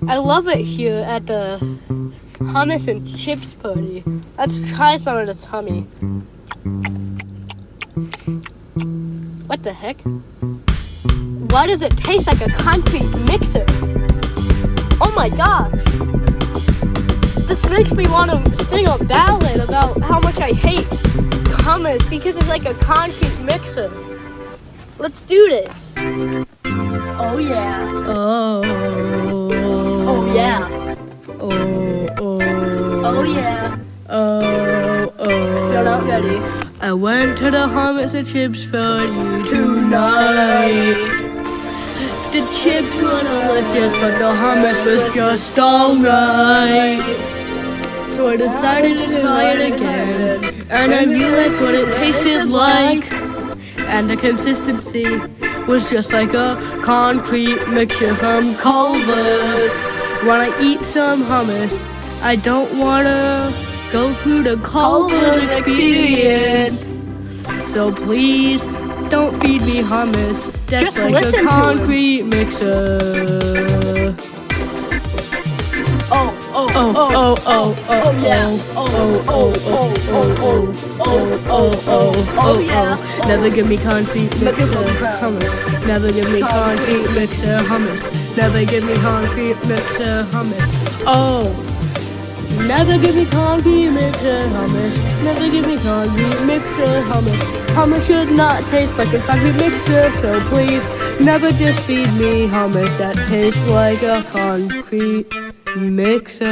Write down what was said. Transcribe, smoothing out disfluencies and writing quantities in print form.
I love it here at the hummus and chips party. Let's try some of this hummy. What the heck? Why does it taste like a concrete mixer? Oh my gosh! This makes me want to sing a ballad about how much I hate hummus because it's like a concrete mixer. Let's do this. Oh yeah. Oh. Oh yeah. Oh yeah. You're not ready. I went to the hummus and chips party tonight. The chips were delicious, but the hummus was just alright. So I decided to try it again, and I realized what it tasted like. And the consistency was just like a concrete mixture from Culver's. When I eat some hummus, I don't wanna go through the Culver's experience. So please, don't feed me hummus. That's Just like listen a to concrete mixer. Oh yeah. Oh yeah. Never give me concrete mixer hummus. Never give me concrete mixer hummus. Never give me concrete mixer hummus. Oh. Never give me concrete mixer hummus. Never give me concrete mixer hummus. Hummus should not taste like a concrete mixer, so please never just feed me hummus that tastes like a concrete mixer.